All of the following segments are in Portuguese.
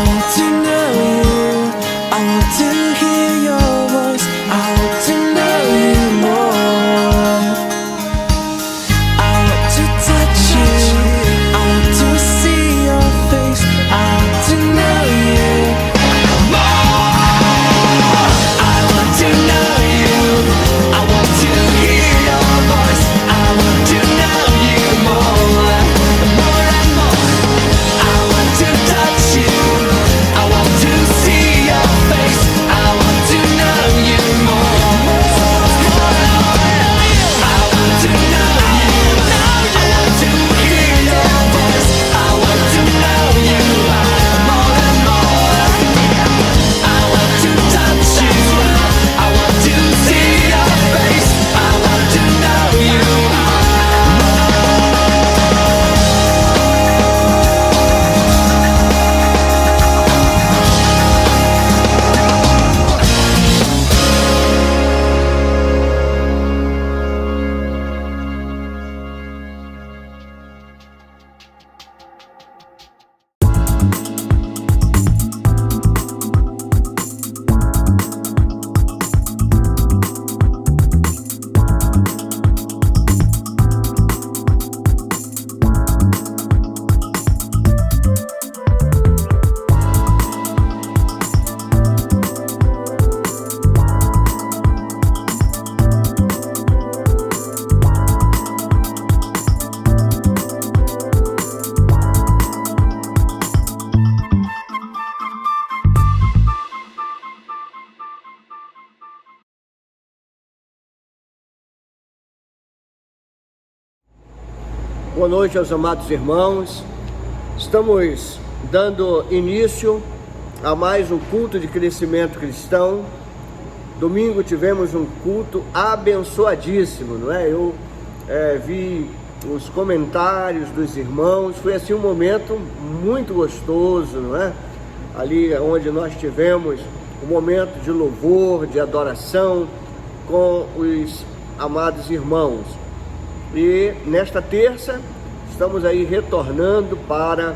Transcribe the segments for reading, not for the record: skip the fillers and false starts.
want to know you. I want to hear your voice. I want to know you more. I want to touch you. I want to see your face. I want to know you more. I want to know you. I want to hear your voice. I want to know you more. More and more. I want to touch you. I want to see your face. I want to know you more. I want to know you. I want to hear your voice. I want to know you more and more. I want to touch you. I want to see your face. I want to know you more. Boa noite aos amados irmãos. Estamos dando início a mais um culto de crescimento cristão. Domingo tivemos um culto abençoadíssimo, não é? Eu vi os comentários dos irmãos, foi assim um momento muito gostoso, não é? Ali onde nós tivemos um momento de louvor, de adoração com os amados irmãos. E nesta terça estamos aí retornando para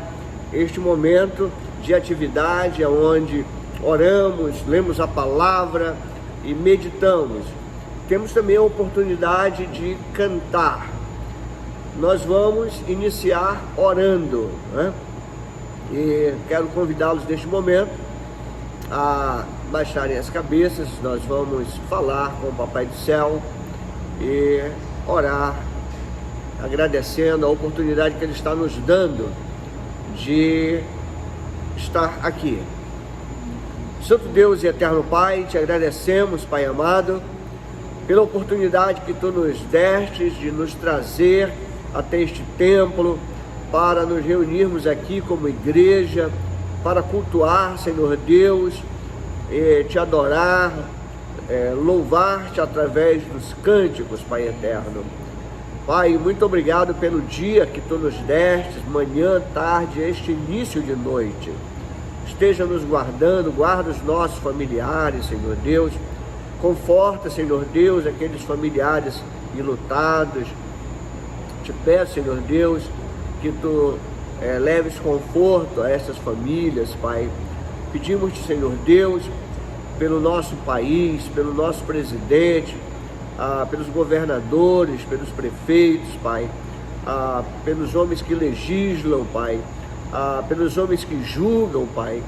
este momento de atividade onde oramos, lemos a palavra e meditamos. Temos também a oportunidade de cantar. Nós vamos iniciar orando, né? E quero convidá-los neste momento a baixarem as cabeças. Nós vamos falar com o Papai do Céu e orar, agradecendo a oportunidade que Ele está nos dando de estar aqui. Santo Deus e eterno Pai, te agradecemos, Pai amado, pela oportunidade que Tu nos destes de nos trazer até este templo, para nos reunirmos aqui como igreja, para cultuar, Senhor Deus, te adorar, louvar-te através dos cânticos, Pai eterno. Pai, muito obrigado pelo dia que Tu nos deste, manhã, tarde, este início de noite. Esteja nos guardando, guarda os nossos familiares, Senhor Deus. Conforta, Senhor Deus, aqueles familiares enlutados. Te peço, Senhor Deus, que Tu leves conforto a essas famílias, Pai. Pedimos-te, Senhor Deus, pelo nosso país, pelo nosso presidente, pelos governadores, pelos prefeitos, Pai, pelos homens que legislam, Pai, pelos homens que julgam, Pai.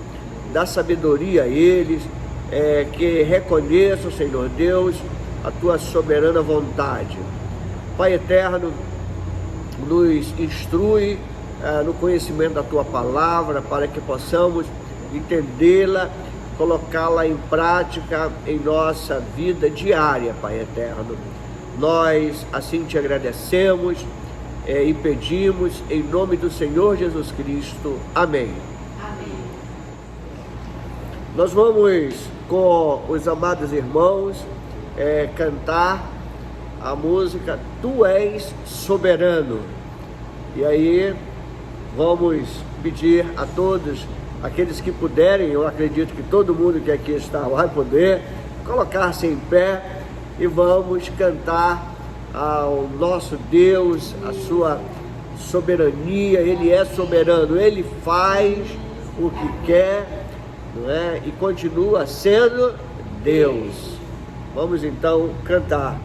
Dá sabedoria a eles, que reconheçam, Senhor Deus, a Tua soberana vontade. Pai eterno, nos instrui no conhecimento da Tua palavra, para que possamos entendê-la, colocá-la em prática em nossa vida diária, Pai eterno. Nós assim te agradecemos e pedimos em nome do Senhor Jesus Cristo. Amém. Amém. Nós vamos, com os amados irmãos, cantar a música Tu És Soberano. E aí vamos pedir a todos aqueles que puderem, eu acredito que todo mundo que aqui está vai poder, colocar-se em pé e vamos cantar ao nosso Deus, a sua soberania. Ele é soberano, Ele faz o que quer, não é? E continua sendo Deus. Vamos então cantar.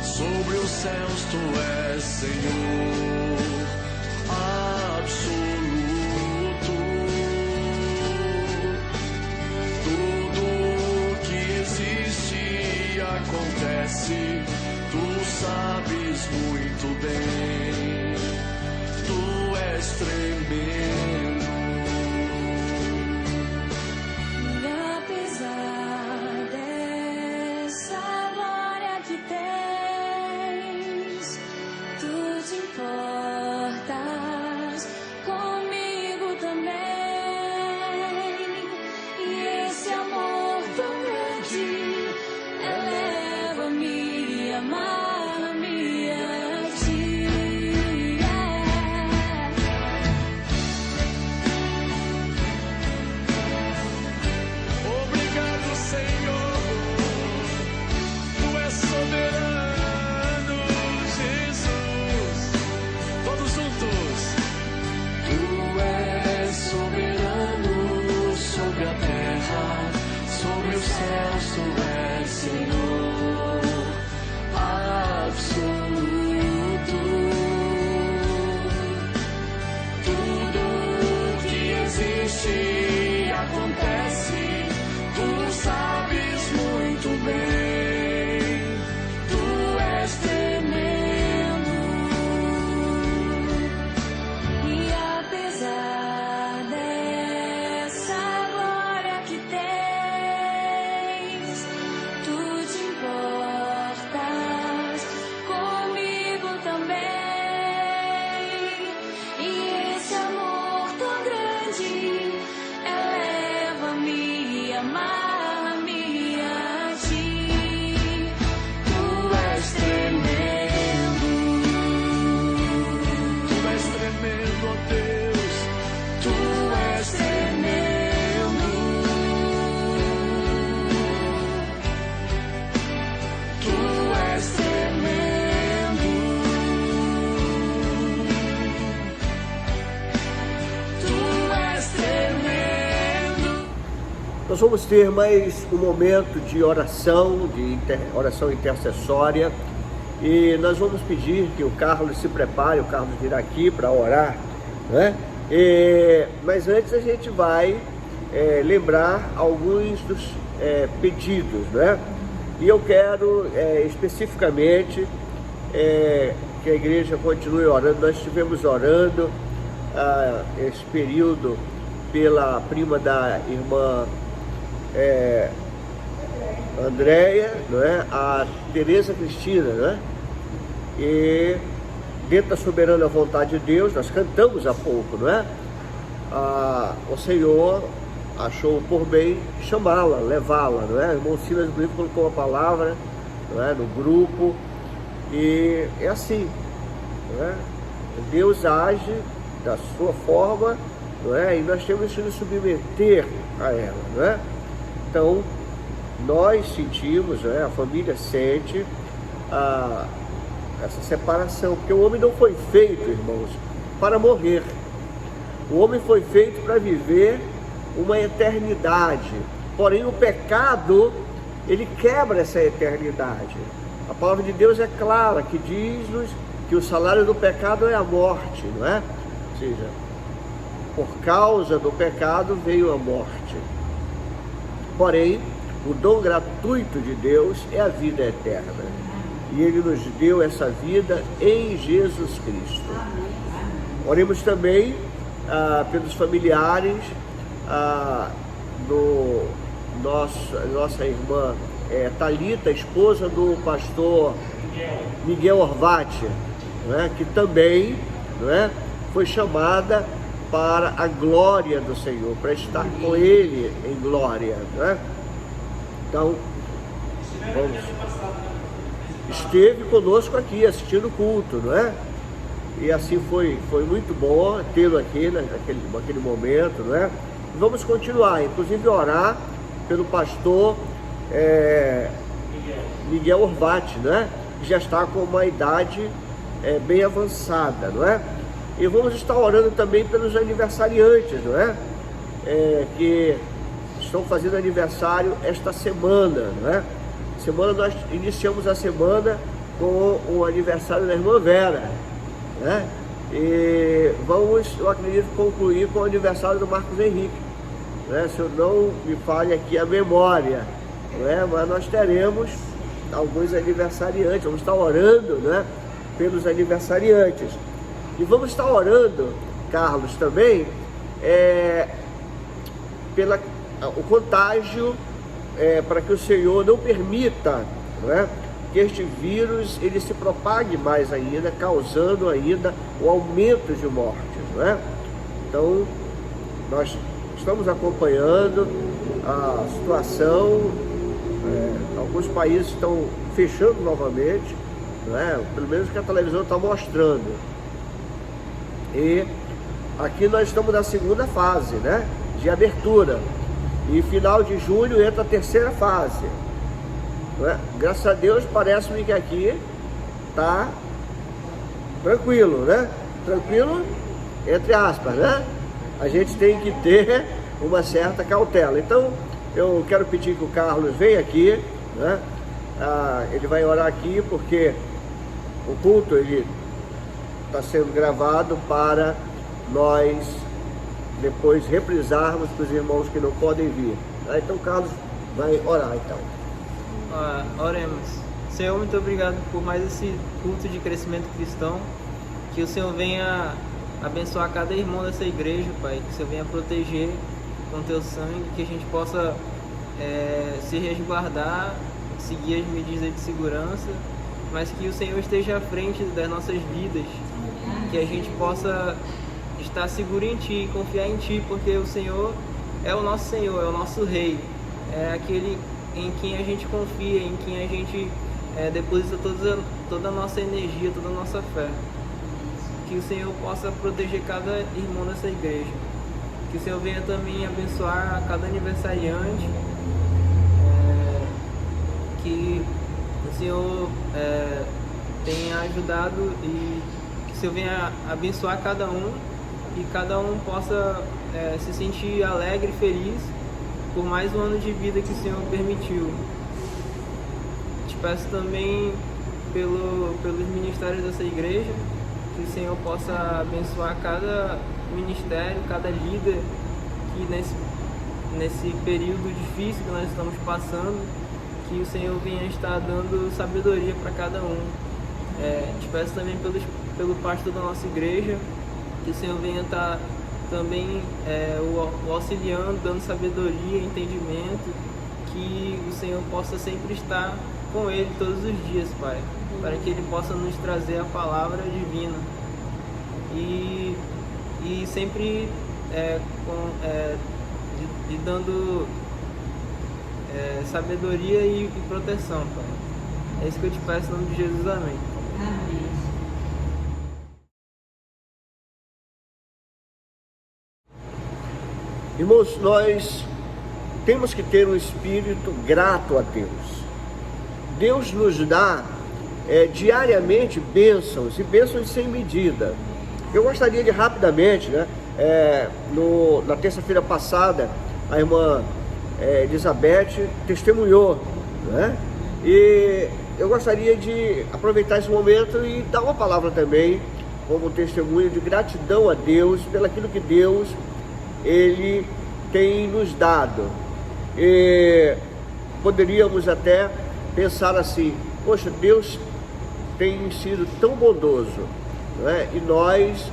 Sobre os céus tu és Senhor absoluto. Tudo que existe e acontece, tu sabes muito bem. Tu és tremendo. Nós vamos ter mais um momento de oração, oração intercessória, e nós vamos pedir que o Carlos se prepare, o Carlos virá aqui para orar, né? Mas antes a gente vai lembrar alguns dos pedidos, né? E eu quero especificamente que a igreja continue orando. Nós estivemos orando esse período pela prima da irmã Andréia, não é? A Tereza Cristina, né? E dentro da soberana vontade de Deus, nós cantamos há pouco, não é? O Senhor achou por bem chamá-la, levá-la, não é? O irmão Silas Brito colocou a palavra, não é? No grupo, e é assim, não é? Deus age da sua forma, não é? E nós temos que nos submeter a ela, não é? Então, nós sentimos, né, a família sente essa separação, porque o homem não foi feito, irmãos, para morrer. O homem foi feito para viver uma eternidade. Porém, o pecado, ele quebra essa eternidade. A palavra de Deus é clara, que diz-nos que o salário do pecado é a morte, não é? Ou seja, por causa do pecado veio a morte. Porém, o dom gratuito de Deus é a vida eterna. E Ele nos deu essa vida em Jesus Cristo. Oremos também pelos familiares nossa irmã Thalita, esposa do pastor Miguel Orvati, não é? Que também, não é? Foi chamada para a glória do Senhor, para estar com Ele em glória, não é? Então, esteve conosco aqui assistindo o culto, não é? E assim foi muito bom tê-lo aqui naquele momento, não é? Vamos continuar, inclusive orar pelo pastor Miguel Orvati, né? Que já está com uma idade bem avançada, não é? E vamos estar orando também pelos aniversariantes, não é? Que estão fazendo aniversário esta semana, não é? Nós iniciamos a semana com o aniversário da irmã Vera, né? E vamos, eu acredito, concluir com o aniversário do Marcos Henrique, né? Se eu não me falhe aqui a memória, não é? Mas nós teremos alguns aniversariantes, vamos estar orando, né? Pelos aniversariantes. E vamos estar orando, Carlos, também pelo contágio, para que o Senhor não permita, não é? Que este vírus ele se propague mais ainda, causando ainda o aumento de mortes, não é? Então, nós estamos acompanhando a situação, alguns países estão fechando novamente, não é? Pelo menos que a televisão está mostrando. E aqui nós estamos na segunda fase, né? De abertura. E final de julho entra a terceira fase. Não é? Graças a Deus, parece-me que aqui está tranquilo, né? Tranquilo, entre aspas, né? A gente tem que ter uma certa cautela. Então, eu quero pedir que o Carlos venha aqui, né? Ele vai orar aqui porque o culto ele está sendo gravado para nós depois reprisarmos para os irmãos que não podem vir. Então, Carlos vai orar, então. Oremos. Senhor, muito obrigado por mais esse culto de crescimento cristão. Que o Senhor venha abençoar cada irmão dessa igreja, Pai. Que o Senhor venha proteger com teu sangue, que a gente possa se resguardar, seguir as medidas de segurança, mas que o Senhor esteja à frente das nossas vidas, que a gente possa estar seguro em Ti, confiar em Ti, porque o Senhor é o nosso Senhor, é o nosso Rei, é aquele em quem a gente confia, em quem a gente deposita toda a nossa energia, toda a nossa fé. Que o Senhor possa proteger cada irmão dessa igreja. Que o Senhor venha também abençoar cada aniversariante. Que o Senhor tenha ajudado e que o Senhor venha abençoar cada um e cada um possa se sentir alegre e feliz por mais um ano de vida que o Senhor permitiu. Te peço também pelos ministérios dessa igreja, que o Senhor possa abençoar cada ministério, cada líder que nesse período difícil que nós estamos passando, que o Senhor venha estar dando sabedoria para cada um. Te peço também pelo pastor da nossa igreja, que o Senhor venha estar também o auxiliando, dando sabedoria, entendimento, que o Senhor possa sempre estar com ele todos os dias, Pai, para que ele possa nos trazer a palavra divina e sempre dando sabedoria e proteção, Pai. É isso que eu te peço em nome de Jesus, amém. Amém. Irmãos, nós temos que ter um espírito grato a Deus. Deus nos dá diariamente bênçãos, e bênçãos sem medida. Eu gostaria de rapidamente, né, na terça-feira passada, a irmã Elizabeth testemunhou, né? E eu gostaria de aproveitar esse momento e dar uma palavra também, como testemunho de gratidão a Deus, pelaquilo que Deus Ele tem nos dado. E poderíamos até pensar assim: poxa, Deus tem sido tão bondoso, não é? E nós,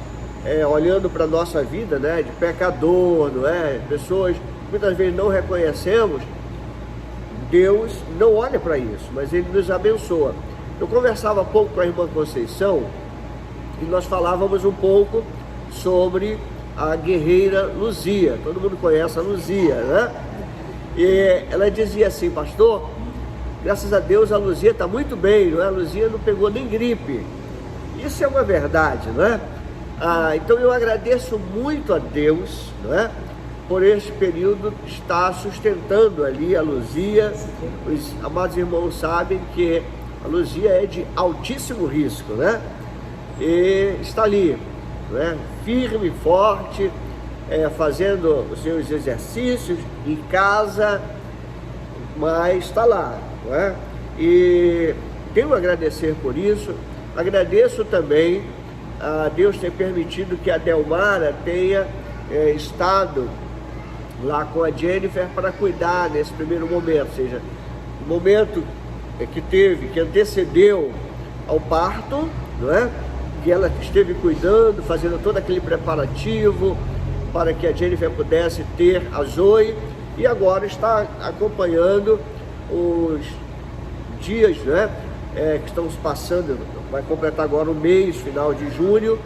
olhando para a nossa vida, né, de pecador, não é? Pessoas que muitas vezes não reconhecemos, Deus não olha para isso, mas Ele nos abençoa. Eu conversava há pouco com a irmã Conceição e nós falávamos um pouco sobre a guerreira Luzia. Todo mundo conhece a Luzia, né? E ela dizia assim: pastor, graças a Deus a Luzia está muito bem, não é? A Luzia não pegou nem gripe. Isso é uma verdade, não é? Então eu agradeço muito a Deus, não é? Por este período estar sustentando ali a Luzia. Os amados irmãos sabem que a Luzia é de altíssimo risco, né? E está ali, né? Firme e forte, fazendo os seus exercícios em casa, mas está lá, não é? E tenho a agradecer por isso. Agradeço também a Deus ter permitido que a Delmara tenha estado lá com a Jennifer para cuidar nesse primeiro momento, ou seja, o momento que antecedeu ao parto, não é? Que ela esteve cuidando, fazendo todo aquele preparativo para que a Jennifer pudesse ter a Zoe, e agora está acompanhando os dias, né, que estão se passando. Vai completar agora o mês, final de junho,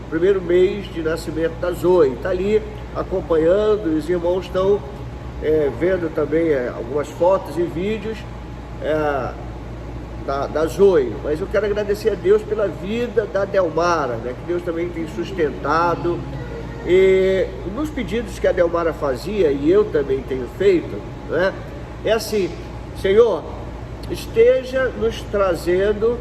primeiro mês de nascimento da Zoe. Está ali acompanhando, e os irmãos estão vendo também algumas fotos e vídeos da Zoe. Mas eu quero agradecer a Deus pela vida da Delmara, né, que Deus também tem sustentado. E nos pedidos que a Delmara fazia, e eu também tenho feito, né, é assim: Senhor, esteja nos trazendo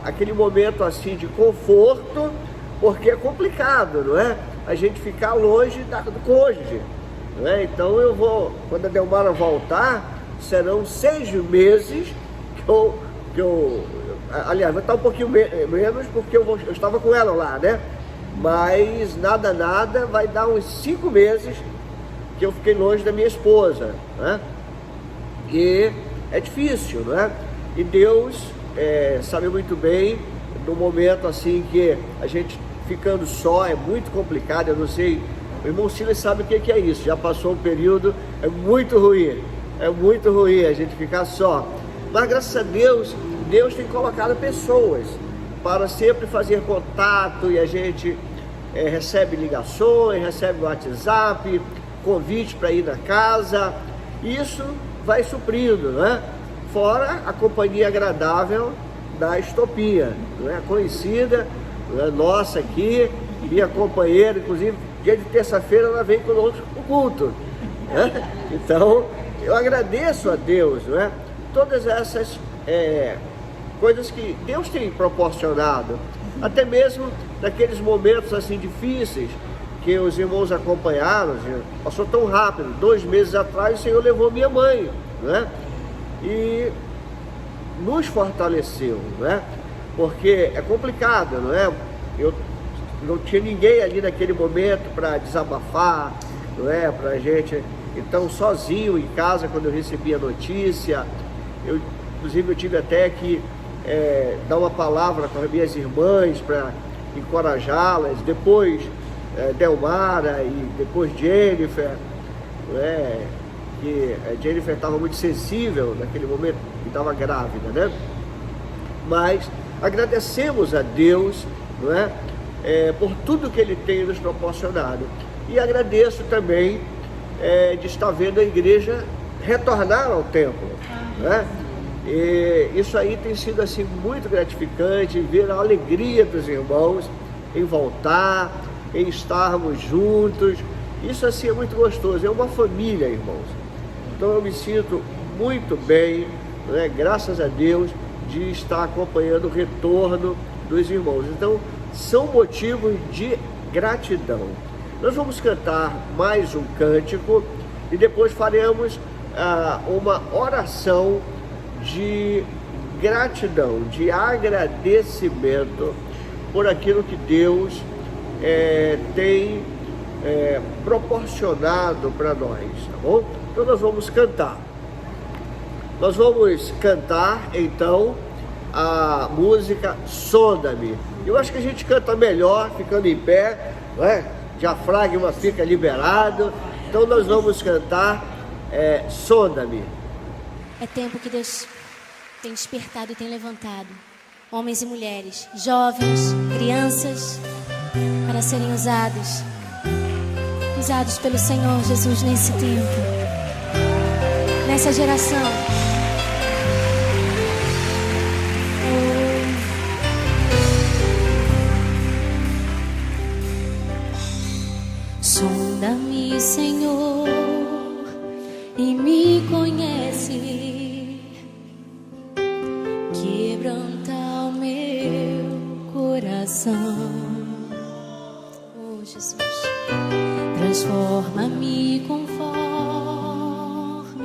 aquele momento assim de conforto, porque é complicado, não é? A gente ficar longe do cônjuge, não é? Então eu vou, quando a Delmara voltar, serão 6 meses que eu aliás, vai estar um pouquinho menos, porque eu estava com ela lá, né? Mas nada, vai dar uns 5 meses que eu fiquei longe da minha esposa, né? E é difícil, não é? E Deus sabe muito bem, no momento assim que a gente ficando só é muito complicado. Eu não sei, o irmão Silas sabe o que é isso, já passou um período, é muito ruim a gente ficar só. Mas graças a Deus, Deus tem colocado pessoas para sempre fazer contato, e a gente recebe ligações, recebe WhatsApp, convite para ir na casa. Isso vai suprindo, né? Fora a companhia agradável da Estopinha, não é? Conhecida, não é? Nossa aqui, minha companheira, inclusive dia de terça-feira ela vem conosco no culto, né? Então eu agradeço a Deus, não é? Todas essas coisas que Deus tem proporcionado, até mesmo naqueles momentos assim difíceis que os irmãos acompanharam. Passou tão rápido, 2 meses atrás o Senhor levou minha mãe, né? E nos fortaleceu, né? Porque é complicado, não é? Eu não tinha ninguém ali naquele momento para desabafar, não é? Pra gente, então sozinho em casa, quando eu recebi a notícia, inclusive eu tive até que dar uma palavra com as minhas irmãs para encorajá-las, depois Delmara e depois Jennifer, que a Jennifer estava muito sensível naquele momento, que estava grávida, né? Mas agradecemos a Deus, não é? Por tudo que Ele tem nos proporcionado, e agradeço também de estar vendo a igreja retornar ao templo, né? E isso aí tem sido assim muito gratificante, ver a alegria dos irmãos em voltar, em estarmos juntos. Isso assim é muito gostoso, é uma família, irmãos. Então eu me sinto muito bem, né, graças a Deus, de estar acompanhando o retorno dos irmãos. Então são motivos de gratidão. Nós vamos cantar mais um cântico e depois faremos uma oração de gratidão, de agradecimento por aquilo que Deus tem proporcionado para nós, tá bom? Então nós vamos cantar. Nós vamos cantar então a música Sonda-me. Eu acho que a gente canta melhor ficando em pé, não é? Diafragma fica liberado. Então nós vamos cantar Sonda-me. É tempo que Deus tem despertado e tem levantado homens e mulheres, jovens, crianças, para serem usados pelo Senhor Jesus nesse tempo, nessa geração. Sonda-me, Senhor, e me conhece, quebranta o meu coração. Oh, Jesus, transforma-me conforme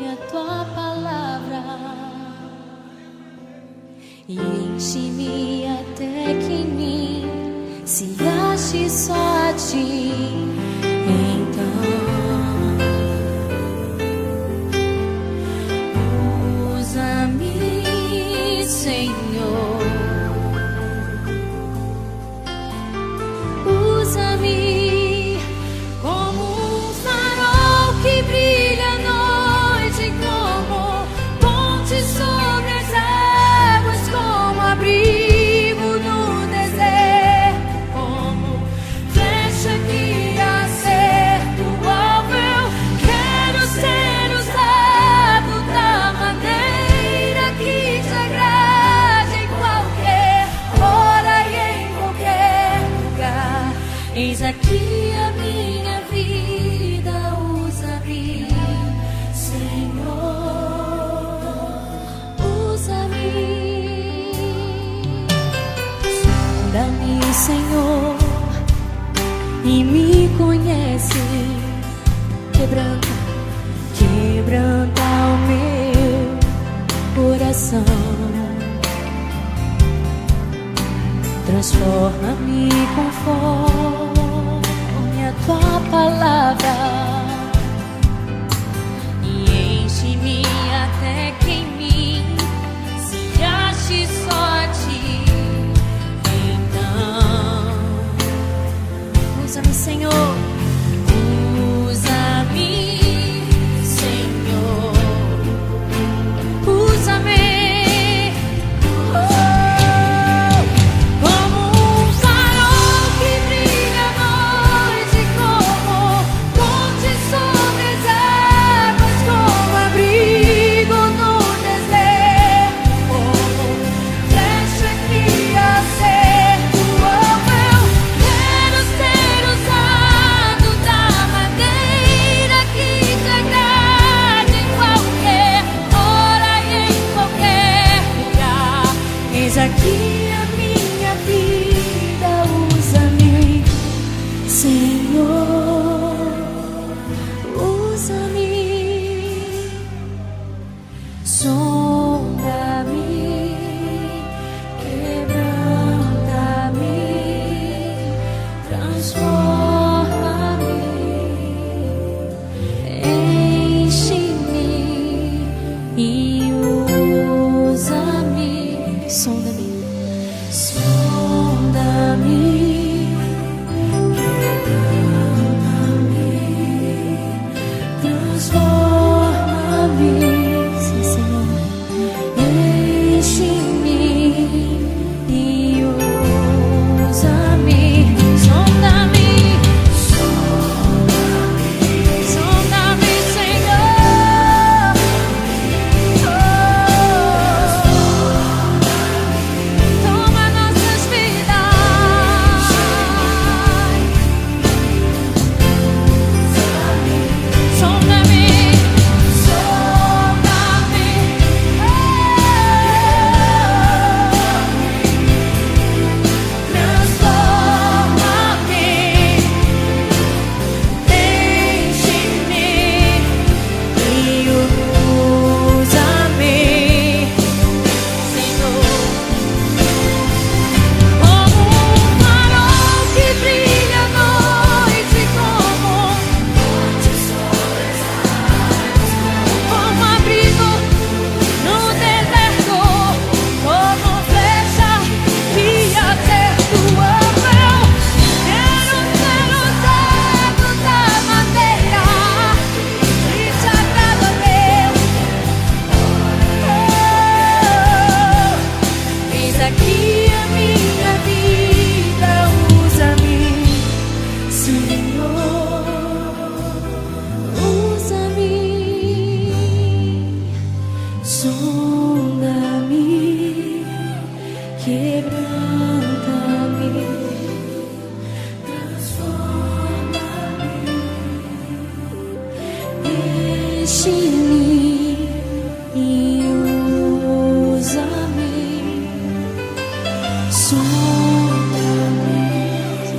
a tua palavra e enche-me até que em mim se ache só a ti. Então usa-me, Senhor, usa-me como um farol que brilha à noite, como ponte sobre as águas, como abrigo no deserto, como flecha que acerta o alvo. Eu quero ser usado da maneira que te agrade, em qualquer hora e em qualquer lugar. Eis aqui a minha vida, usa-me, Senhor, usa-me. Sonda-me, Senhor, e me conhece, quebranta o meu coração. Transforma-me conforme a tua palavra e enche-me até que em mim se ache só a ti. Então usa-me, Senhor, usa-me, Senhor, usa-me. Como um farol que brilha à noite, como ponte sobre as águas, como abrigo no deserto, como flecha que acerta o alvo. Eu quero ser usado da maneira que te agrade, em qualquer hora e em qualquer lugar. Eis aqui a minha vida, usa-me, Senhor, usa-me. Sonda-me, quebranta-me, transforma-me, enche-me e usa-me. Sonda-me, sonda-me, quebranta-me, transforma-me. Sim, Senhor, enche-me e usa-me. Sonda-me,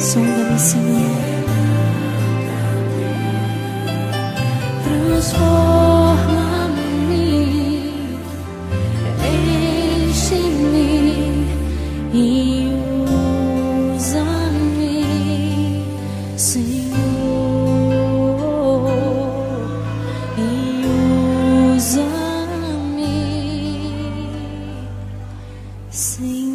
Sonda-me, Senhor. Transforma-me, enche-me e usa-me, Senhor, e usa-me, Senhor.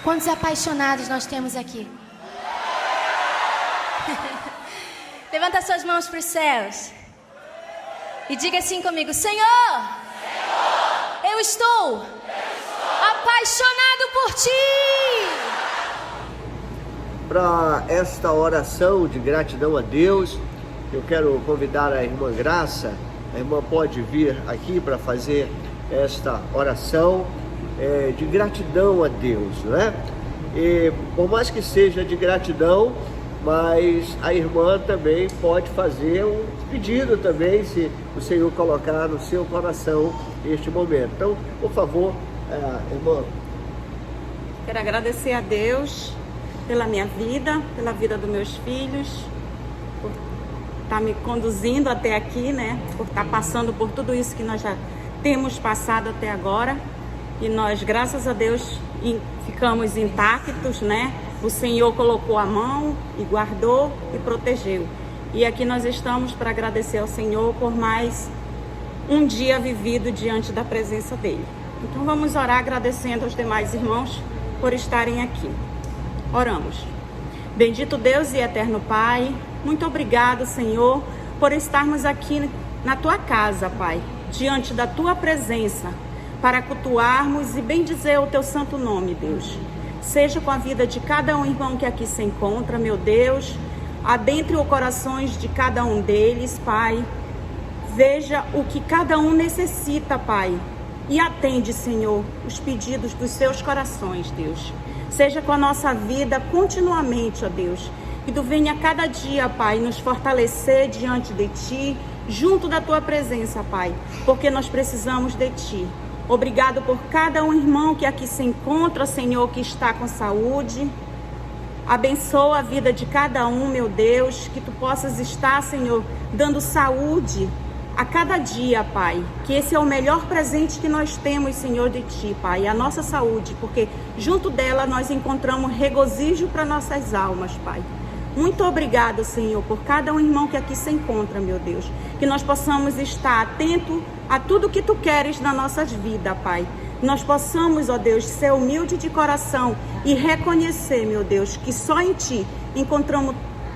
Quantos apaixonados nós temos aqui? Levanta suas mãos para os céus e diga assim comigo: Senhor, eu estou apaixonado por Ti. Para esta oração de gratidão a Deus, eu quero convidar a irmã Graça. A irmã pode vir aqui para fazer esta oração de gratidão a Deus, né? E por mais que seja de gratidão, mas a irmã também pode fazer um pedido também, se o Senhor colocar no seu coração este momento. Então, por favor, irmã. Quero agradecer a Deus pela minha vida, pela vida dos meus filhos, por estar me conduzindo até aqui, né? Por estar passando por tudo isso que nós já temos passado até agora. E nós, graças a Deus, ficamos intactos, né? O Senhor colocou a mão e guardou e protegeu. E aqui nós estamos para agradecer ao Senhor por mais um dia vivido diante da presença dEle. Então vamos orar agradecendo aos demais irmãos por estarem aqui. Oramos. Bendito Deus e eterno Pai, muito obrigado, Senhor, por estarmos aqui na Tua casa, Pai, diante da Tua presença, para cultuarmos e bendizer o Teu santo nome, Deus. Seja com a vida de cada um irmão que aqui se encontra, meu Deus, adentre os corações de cada um deles, Pai. Veja o que cada um necessita, Pai, e atende, Senhor, os pedidos dos seus corações, Deus. Seja com a nossa vida continuamente, ó Deus, que Tu venha cada dia, Pai, nos fortalecer diante de Ti, junto da Tua presença, Pai, porque nós precisamos de Ti. Obrigado por cada um irmão que aqui se encontra, Senhor, que está com saúde. Abençoa a vida de cada um, meu Deus, que Tu possas estar, Senhor, dando saúde a cada dia, Pai. Que esse é o melhor presente que nós temos, Senhor, de Ti, Pai, a nossa saúde, porque junto dela nós encontramos regozijo para nossas almas, Pai. Muito obrigado, Senhor, por cada um irmão que aqui se encontra, meu Deus. Que nós possamos estar atentos a tudo que Tu queres na nossas vidas, Pai. Nós possamos, ó Deus, ser humilde de coração e reconhecer, meu Deus, que só em Ti encontramos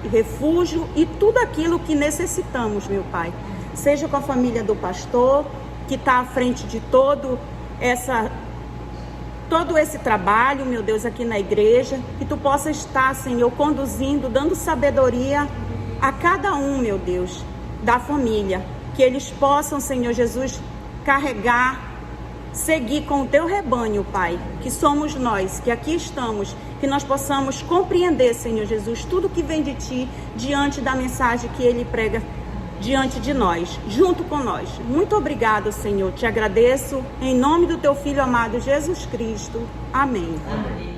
refúgio e tudo aquilo que necessitamos, meu Pai. Seja com a família do pastor, que está à frente de todo esse trabalho, meu Deus, aqui na igreja, que Tu possa estar, Senhor, conduzindo, dando sabedoria a cada um, meu Deus, da família, que eles possam, Senhor Jesus, carregar, seguir com o Teu rebanho, Pai, que somos nós, que aqui estamos, que nós possamos compreender, Senhor Jesus, tudo que vem de Ti, diante da mensagem que Ele prega diante de nós, junto com nós. Muito obrigado, Senhor. Te agradeço em nome do Teu Filho amado Jesus Cristo. Amém. Amém.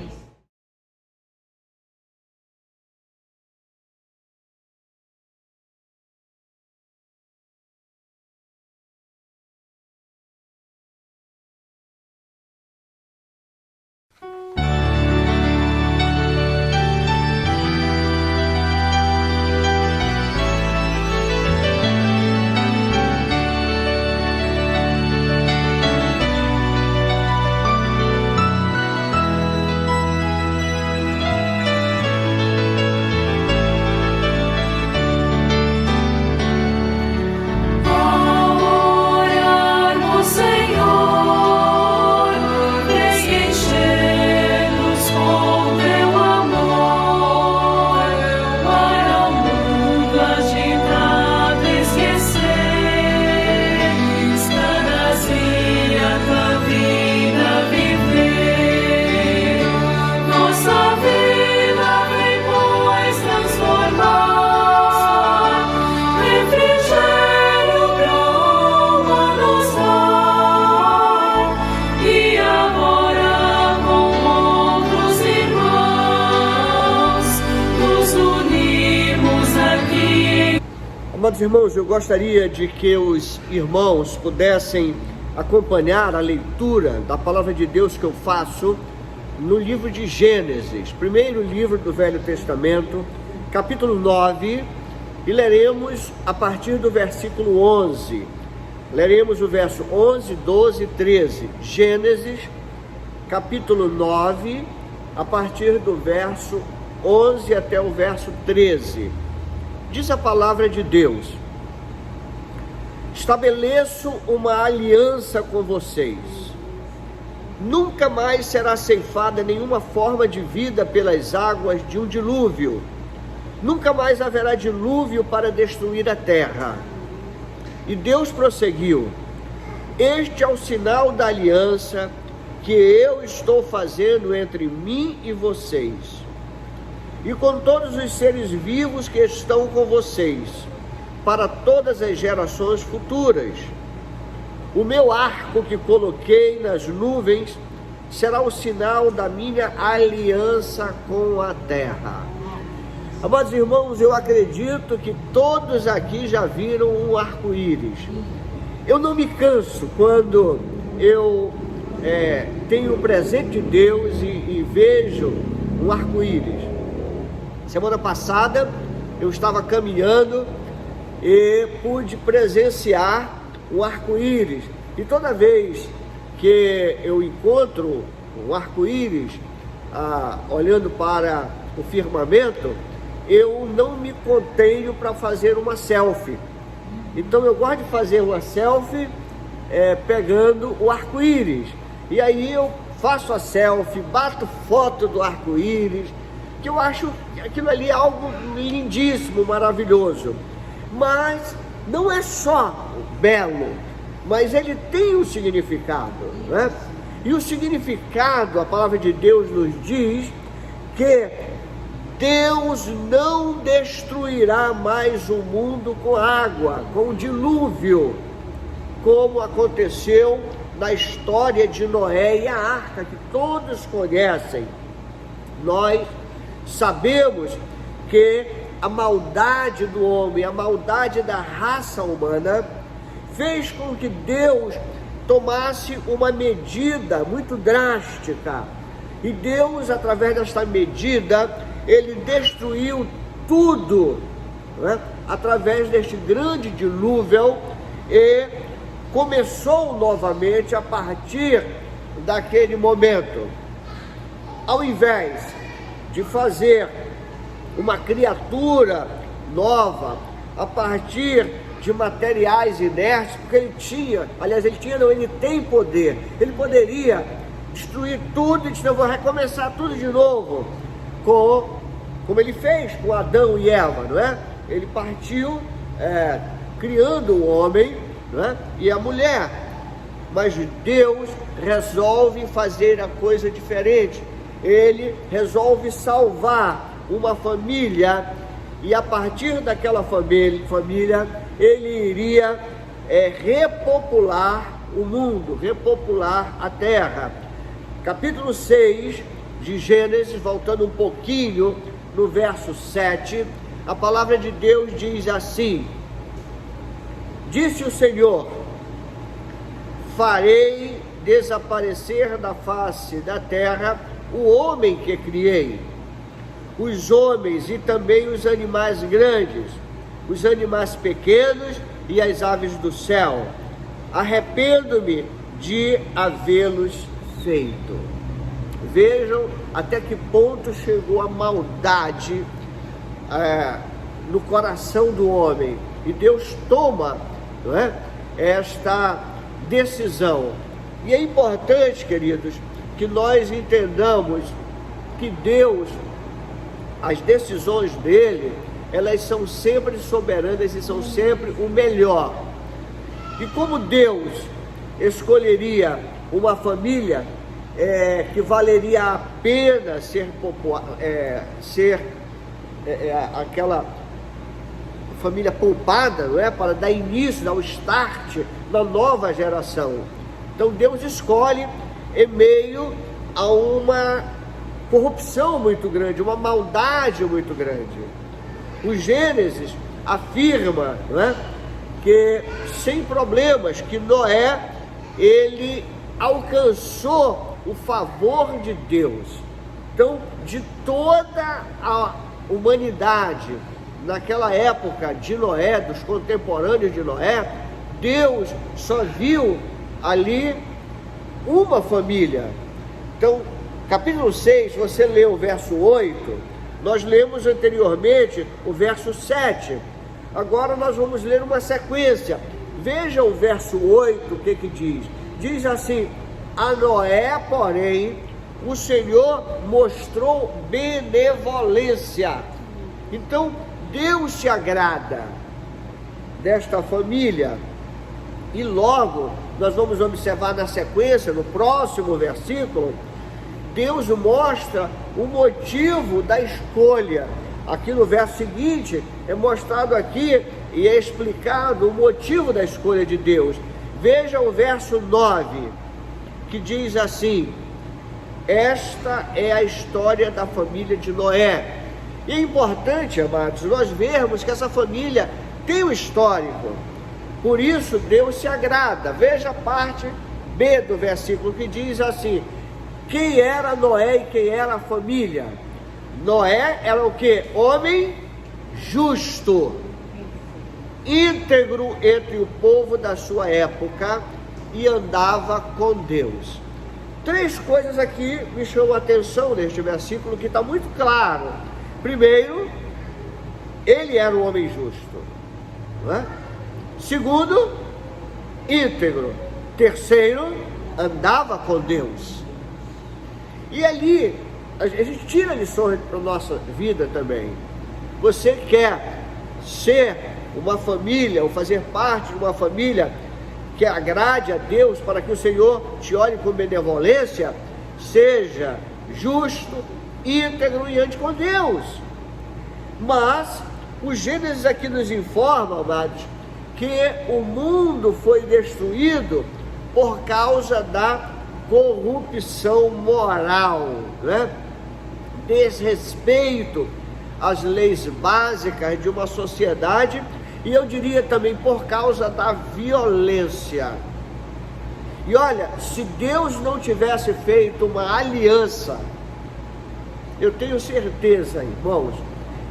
Amados irmãos, eu gostaria de que os irmãos pudessem acompanhar a leitura da palavra de Deus que eu faço no livro de Gênesis, primeiro livro do Velho Testamento, capítulo 9, e leremos a partir do versículo 11. Leremos o verso 11, 12 e 13. Gênesis, capítulo 9, a partir do verso 11 até o verso 13. Diz a palavra de Deus: estabeleço uma aliança com vocês. Nunca mais será ceifada nenhuma forma de vida pelas águas de um dilúvio. Nunca mais haverá dilúvio para destruir a terra. E Deus prosseguiu: este é o sinal da aliança que eu estou fazendo entre mim e vocês, e com todos os seres vivos que estão com vocês, para todas as gerações futuras. O meu arco que coloquei nas nuvens será o sinal da minha aliança com a terra. Amados irmãos, eu acredito que todos aqui já viram um arco-íris. Eu não me canso quando eu tenho o presente de Deus e vejo um arco-íris. Semana passada eu estava caminhando e pude presenciar um arco-íris. E toda vez que eu encontro um arco-íris olhando para o firmamento, eu não me contenho para fazer uma selfie. Então eu gosto de fazer uma selfie pegando o arco-íris. E aí eu faço a selfie, bato foto do arco-íris, que eu acho aquilo ali algo lindíssimo, maravilhoso. Mas não é só belo, mas ele tem um significado, né? E o significado, a palavra de Deus nos diz que Deus não destruirá mais o mundo com água, com dilúvio, como aconteceu na história de Noé e a arca, que todos conhecem. Nós sabemos que a maldade do homem, a maldade da raça humana, fez com que Deus tomasse uma medida muito drástica. E Deus, através desta medida, ele destruiu tudo, né? Através deste grande dilúvio, e começou novamente a partir daquele momento. Ao invés de fazer uma criatura nova a partir de materiais inertes, porque ele tem poder, ele poderia destruir tudo e dizer: eu vou recomeçar tudo de novo, como ele fez com Adão e Eva, não é? Ele partiu criando o homem, não é? E a mulher, mas Deus resolve fazer a coisa diferente. Ele resolve salvar uma família, e a partir daquela família ele iria repopular o mundo, repopular a terra. Capítulo 6 de Gênesis, voltando um pouquinho no verso 7, a palavra de Deus diz assim: disse o Senhor: farei desaparecer da face da terra o homem que criei, os homens e também os animais grandes, os animais pequenos e as aves do céu. Arrependo-me de havê-los feito. Vejam até que ponto chegou a maldade no coração do homem. E Deus toma, não é, esta decisão. E é importante, queridos, que nós entendamos que Deus, as decisões dele, elas são sempre soberanas e são sempre o melhor. E como Deus escolheria uma família que valeria a pena ser aquela família poupada, não é? Para dar início ao start da nova geração. Então Deus escolhe em meio a uma corrupção muito grande, uma maldade muito grande. O Gênesis afirma, não é, que sem problemas, que Noé, ele alcançou o favor de Deus. Então, de toda a humanidade, naquela época de Noé, dos contemporâneos de Noé, Deus só viu ali uma família. Então, capítulo 6, você lê o verso 8, nós lemos anteriormente o verso 7. Agora nós vamos ler uma sequência. Veja o verso 8, o que diz? Diz assim: a Noé, porém, o Senhor mostrou benevolência. Então, Deus se agrada desta família. E logo, nós vamos observar na sequência, no próximo versículo, Deus mostra o motivo da escolha. Aqui no verso seguinte, é mostrado aqui e é explicado o motivo da escolha de Deus. Veja o verso 9, que diz assim: esta é a história da família de Noé. E é importante, amados, nós vermos que essa família tem um histórico. Por isso Deus se agrada. Veja a parte B do versículo, que diz assim: quem era Noé e quem era a família? Noé era o que? Homem justo, íntegro entre o povo da sua época, e andava com Deus. Três coisas aqui me chamam a atenção neste versículo, que está muito claro. Primeiro, ele era um homem justo, não é? Segundo, íntegro. Terceiro, andava com Deus. E ali, a gente tira lições para a nossa vida também. Você quer ser uma família, ou fazer parte de uma família que agrade a Deus, para que o Senhor te olhe com benevolência? Seja justo, íntegro e ande com Deus. Mas o Gênesis aqui nos informa, amados, que o mundo foi destruído por causa da corrupção moral, né? Desrespeito às leis básicas de uma sociedade, e eu diria também por causa da violência. E olha, se Deus não tivesse feito uma aliança, eu tenho certeza, irmãos,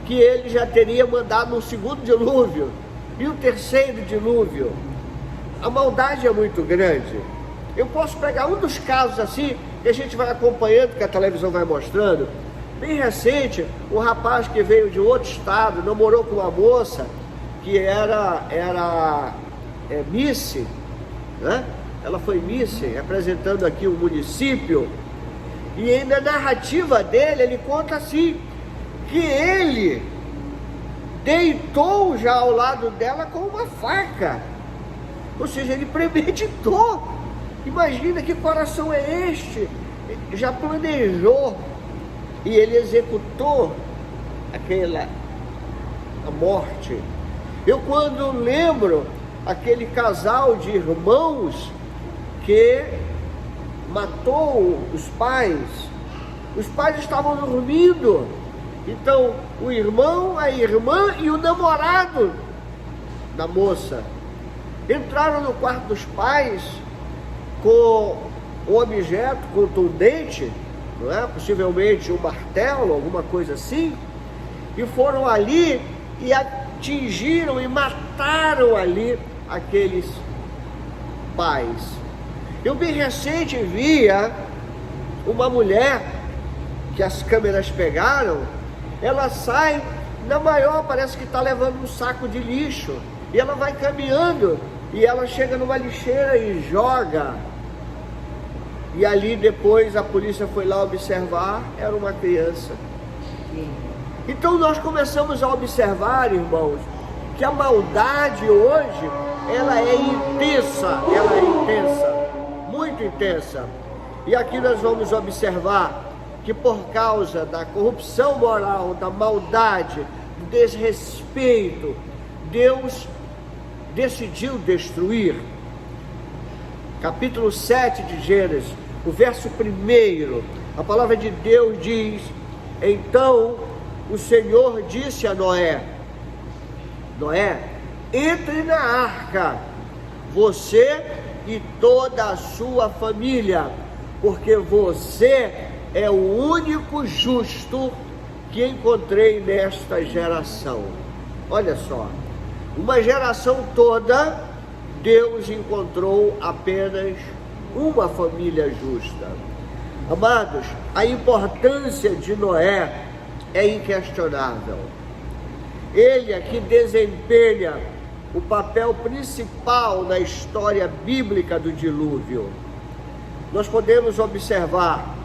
que ele já teria mandado um segundo dilúvio e um terceiro dilúvio. A maldade é muito grande. Eu posso pegar um dos casos assim, que a gente vai acompanhando, que a televisão vai mostrando. Bem recente, um rapaz que veio de outro estado, namorou com uma moça que era Miss, né? Ela foi Miss, representando aqui o município. E na narrativa dele, ele conta assim, que ele deitou já ao lado dela com uma faca. Ou seja, ele premeditou. Imagina que coração é este. Já planejou. E ele executou a morte. Eu, quando lembro aquele casal de irmãos que matou os pais estavam dormindo. Então, o irmão, a irmã e o namorado da moça entraram no quarto dos pais com um objeto contundente, não é? Possivelmente um martelo, alguma coisa assim, e foram ali e atingiram e mataram ali aqueles pais. Eu bem recente via uma mulher que as câmeras pegaram. Ela sai, na maior, parece que está levando um saco de lixo, e ela vai caminhando, e ela chega numa lixeira e joga. E ali depois a polícia foi lá observar, era uma criança. Então nós começamos a observar, irmãos, que a maldade hoje, ela é intensa, muito intensa. E aqui nós vamos observar que por causa da corrupção moral, da maldade, do desrespeito, Deus decidiu destruir. Capítulo 7 de Gênesis, o verso 1, a palavra de Deus diz: então o Senhor disse a Noé: Noé, entre na arca, você e toda a sua família, porque você é o único justo que encontrei nesta geração. Olha só, uma geração toda, Deus encontrou apenas uma família justa. Amados, a importância de Noé é inquestionável. Ele aqui desempenha o papel principal na história bíblica do dilúvio. Nós podemos observar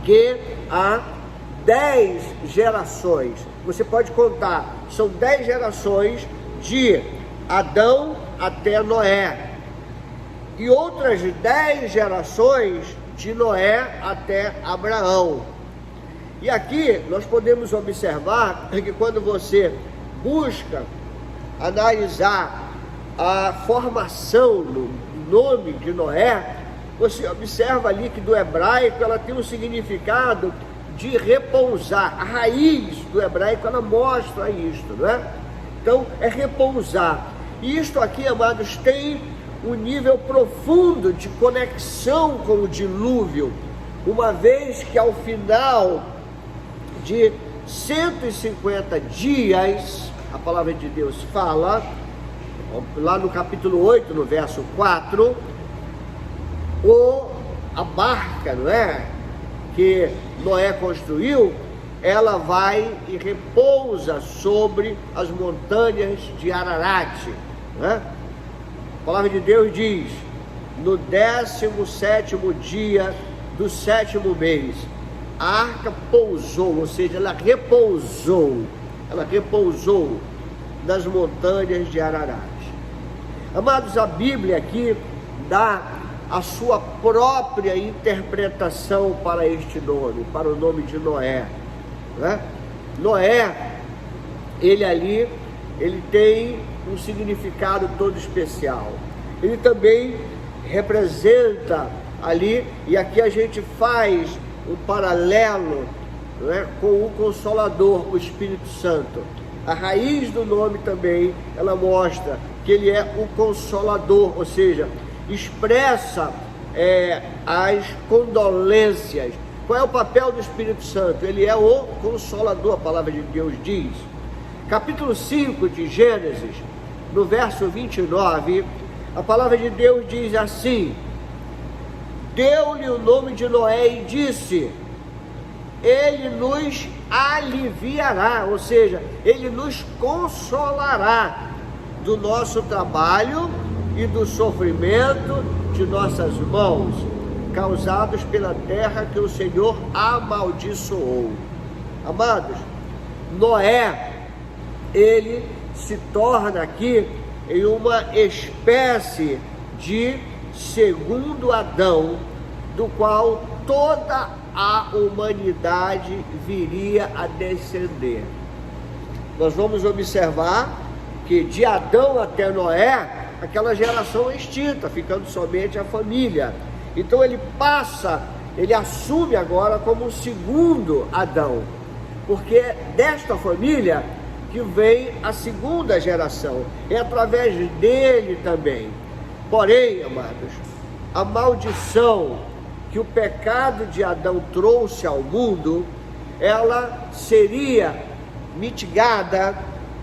que há 10 gerações, você pode contar, são 10 gerações de Adão até Noé, e outras 10 gerações de Noé até Abraão. E aqui nós podemos observar que quando você busca analisar a formação do nome de Noé, você observa ali que do hebraico ela tem um significado de repousar. A raiz do hebraico ela mostra isto, não é? Então é repousar. E isto aqui, amados, tem um nível profundo de conexão com o dilúvio, uma vez que ao final de 150 dias, a palavra de Deus fala, lá no capítulo 8, no verso 4, a barca, não é? Que Noé construiu, ela vai e repousa sobre as montanhas de Ararat, não é? A palavra de Deus diz, no 17º dia do 7º mês, a arca pousou, ou seja, ela repousou nas montanhas de Ararat. Amados, a Bíblia aqui dá a sua própria interpretação para este nome, para o nome de Noé, né? Noé, ele tem um significado todo especial. Ele também representa ali, e aqui a gente faz um paralelo, né, com o Consolador, o Espírito Santo. A raiz do nome também, ela mostra que ele é o Consolador, ou seja, expressa as condolências. Qual é o papel do Espírito Santo? Ele é o Consolador, a palavra de Deus diz. Capítulo 5 de Gênesis, no verso 29, a palavra de Deus diz assim: deu-lhe o nome de Noé e disse, ele nos aliviará, ou seja, ele nos consolará do nosso trabalho e do sofrimento de nossas mãos, causados pela terra que o Senhor amaldiçoou. Amados, Noé, ele se torna aqui em uma espécie de segundo Adão, do qual toda a humanidade viria a descender. Nós vamos observar que de Adão até Noé, aquela geração é extinta, ficando somente a família. Então ele assume agora como o segundo Adão, porque é desta família que vem a segunda geração, é através dele também. Porém, amados, a maldição que o pecado de Adão trouxe ao mundo, ela seria mitigada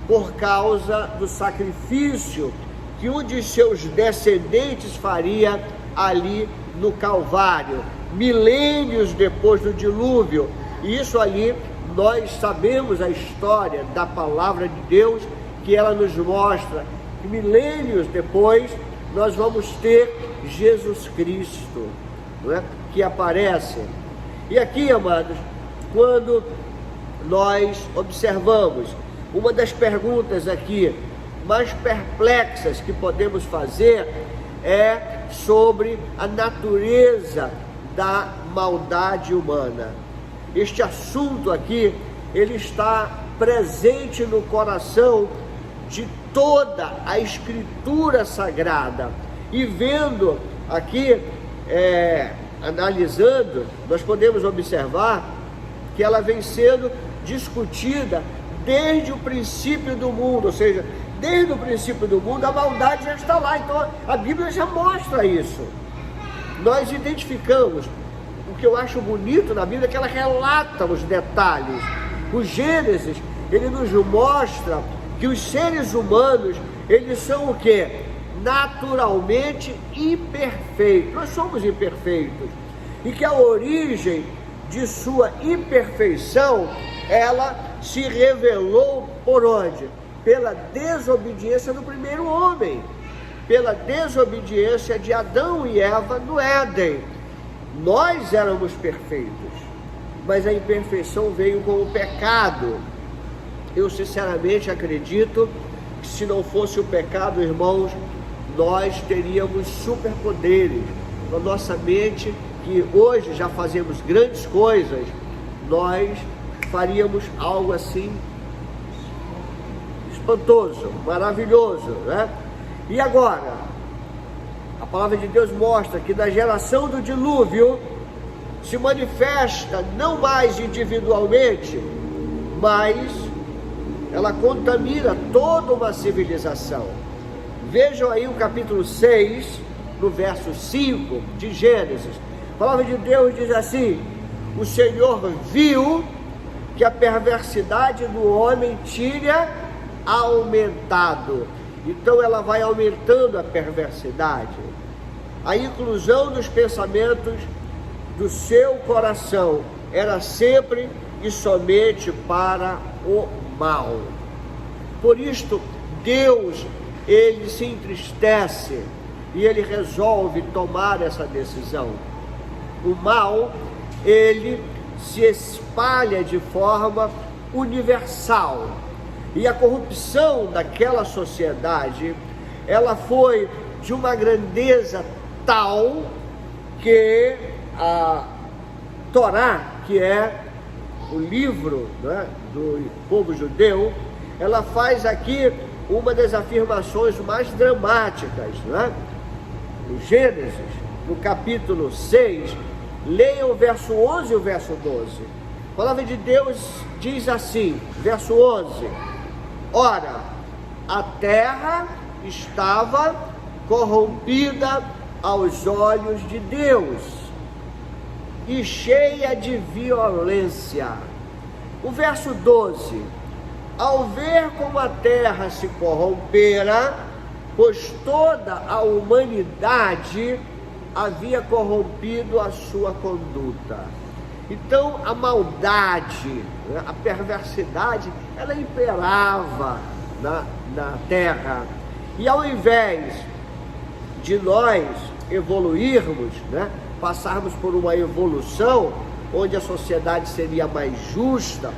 por causa do sacrifício que um de seus descendentes faria ali no Calvário, milênios depois do dilúvio. E isso ali, nós sabemos a história da palavra de Deus, que ela nos mostra que milênios depois nós vamos ter Jesus Cristo, não é? Que aparece. E aqui, amados, quando nós observamos, uma das perguntas aqui mais perplexas que podemos fazer é sobre a natureza da maldade humana. Este assunto aqui, ele está presente no coração de toda a Escritura Sagrada. E vendo aqui, analisando, nós podemos observar que ela vem sendo discutida desde o princípio do mundo, ou seja, desde o princípio do mundo a maldade já está lá. Então a Bíblia já mostra isso. Nós identificamos. O que eu acho bonito na Bíblia é que ela relata os detalhes. O Gênesis, ele nos mostra que os seres humanos, eles são o quê? Naturalmente imperfeitos. Nós somos imperfeitos. E que a origem de sua imperfeição, ela se revelou por onde? Pela desobediência do primeiro homem. Pela desobediência de Adão e Eva no Éden. Nós éramos perfeitos, mas a imperfeição veio com o pecado. Eu sinceramente acredito que se não fosse o pecado, irmãos, nós teríamos superpoderes na nossa mente, que hoje já fazemos grandes coisas, nós faríamos algo assim espantoso, maravilhoso, né? E agora, a palavra de Deus mostra que da geração do dilúvio se manifesta não mais individualmente, mas ela contamina toda uma civilização. Vejam aí o capítulo 6, no verso 5 de Gênesis. A palavra de Deus diz assim: o Senhor viu que a perversidade do homem tinha aumentado. Então ela vai aumentando a perversidade. A inclusão dos pensamentos do seu coração era sempre e somente para o mal. Por isto, Deus, ele se entristece e ele resolve tomar essa decisão. O mal, ele se espalha de forma universal. E a corrupção daquela sociedade, ela foi de uma grandeza tal que a Torá, que é o livro, né, do povo judeu, ela faz aqui uma das afirmações mais dramáticas, né? No Gênesis, no capítulo 6, leiam o verso 11 e o verso 12. A palavra de Deus diz assim, verso 11: ora, a terra estava corrompida aos olhos de Deus e cheia de violência. O verso 12: ao ver como a terra se corrompera, pois toda a humanidade havia corrompido a sua conduta. Então a maldade, a perversidade, ela imperava na terra. E ao invés de nós evoluirmos, né, passarmos por uma evolução onde a sociedade seria mais justa,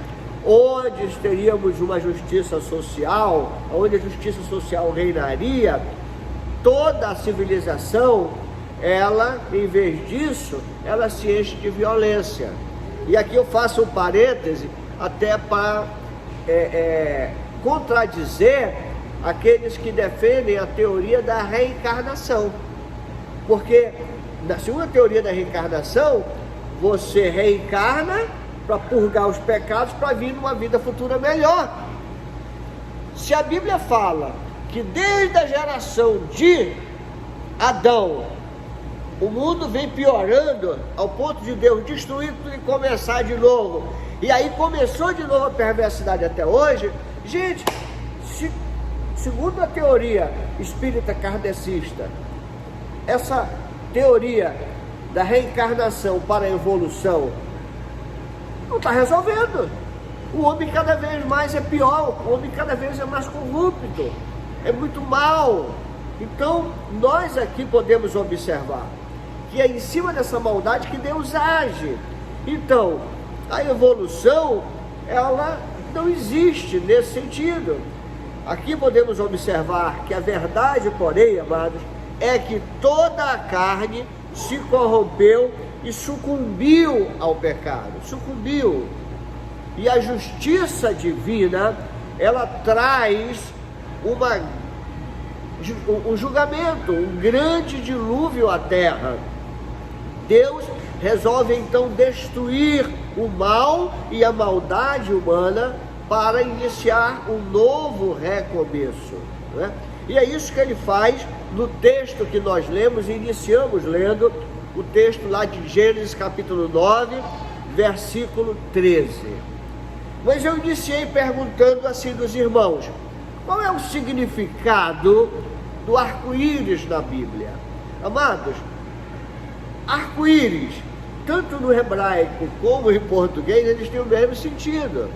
onde teríamos uma justiça social, onde a justiça social reinaria, toda a civilização, ela, em vez disso, ela se enche de violência. E aqui eu faço um parêntese até para contradizer aqueles que defendem a teoria da reencarnação. Porque, segundo a teoria da reencarnação, você reencarna para purgar os pecados, para vir numa vida futura melhor. Se a Bíblia fala que desde a geração de Adão, o mundo vem piorando ao ponto de Deus destruir tudo e começar de novo, e aí começou de novo a perversidade até hoje, gente, segundo a teoria espírita kardecista, essa teoria da reencarnação para a evolução não está resolvendo. O homem cada vez mais é pior, o homem cada vez é mais corrupto, é muito mal. Então nós aqui podemos observar que é em cima dessa maldade que Deus age. Então a evolução, ela não existe nesse sentido. Aqui podemos observar que a verdade, porém, amados, é que toda a carne se corrompeu e sucumbiu ao pecado, sucumbiu. E a justiça divina, ela traz um julgamento, um grande dilúvio à terra. Deus resolve então destruir o mal e a maldade humana para iniciar um novo recomeço, né? E é isso que ele faz no texto que nós lemos, iniciamos lendo o texto lá de Gênesis capítulo 9, versículo 13. Mas eu iniciei perguntando assim dos irmãos: qual é o significado do arco-íris na Bíblia? Amados, arco-íris, tanto no hebraico como em português, eles têm o mesmo sentido.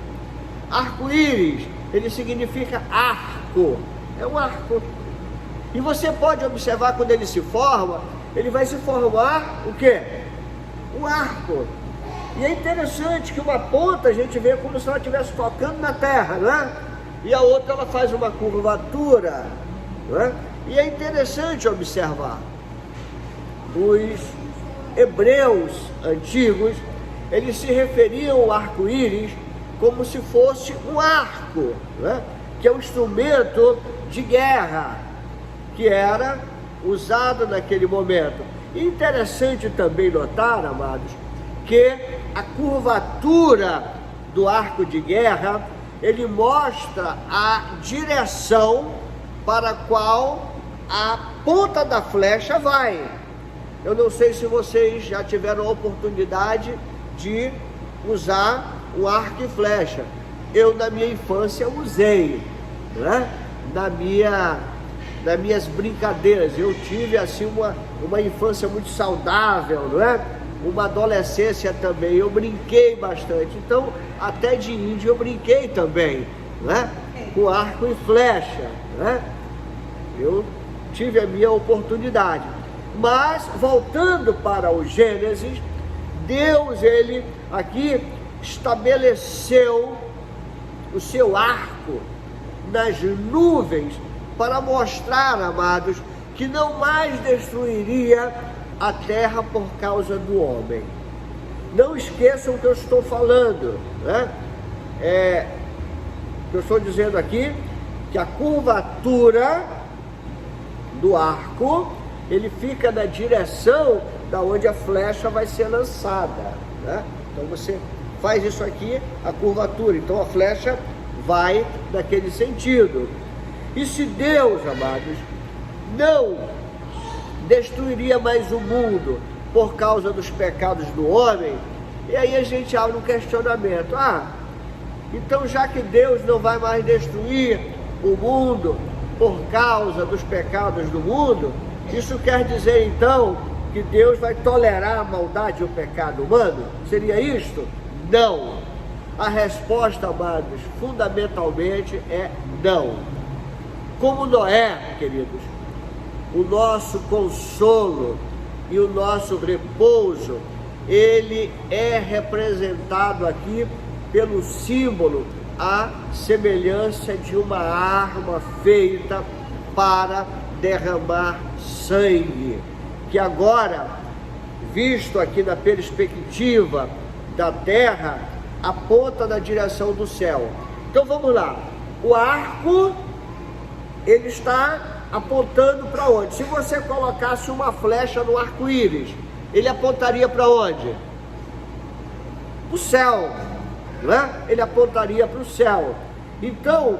Arco-íris, ele significa arco, é um arco. E você pode observar, quando ele se forma, ele vai se formar o quê? Um arco. E é interessante que uma ponta a gente vê como se ela estivesse tocando na terra, né? E a outra ela faz uma curvatura, né? E é interessante observar. Os hebreus antigos, eles se referiam ao arco-íris como se fosse um arco, né? Que é um instrumento de guerra que era usado naquele momento. E interessante também notar, amados, que a curvatura do arco de guerra, ele mostra a direção para a qual a ponta da flecha vai. Eu não sei se vocês já tiveram a oportunidade de usar um arco e flecha. Eu, na minha infância, usei, né? Nas minhas brincadeiras, eu tive assim uma infância muito saudável, não é? Uma adolescência também, eu brinquei bastante. Então, até de índio eu brinquei também, né? Com arco e flecha, né? Eu tive a minha oportunidade. Mas, voltando para o Gênesis, Deus, ele aqui estabeleceu o seu arco nas nuvens para mostrar, amados, que não mais destruiria a terra por causa do homem. Não esqueçam o que eu estou falando, né? Eu estou dizendo aqui que a curvatura do arco, ele fica na direção da onde a flecha vai ser lançada, né? Então você faz isso aqui, a curvatura, então a flecha vai naquele sentido. E se Deus, amados, não destruiria mais o mundo por causa dos pecados do homem, e aí a gente abre um questionamento: então já que Deus não vai mais destruir o mundo por causa dos pecados do mundo, isso quer dizer então que Deus vai tolerar a maldade e o pecado humano? Seria isto? Não. A resposta, amados, fundamentalmente é não. Como Noé, queridos, o nosso consolo e o nosso repouso, ele é representado aqui pelo símbolo, a semelhança de uma arma feita para derramar sangue, que agora, visto aqui na perspectiva da terra, aponta na direção do céu. Então vamos lá, o arco, ele está apontando para onde? Se você colocasse uma flecha no arco-íris, ele apontaria para onde? Para o céu, né? Ele apontaria para o céu. Então,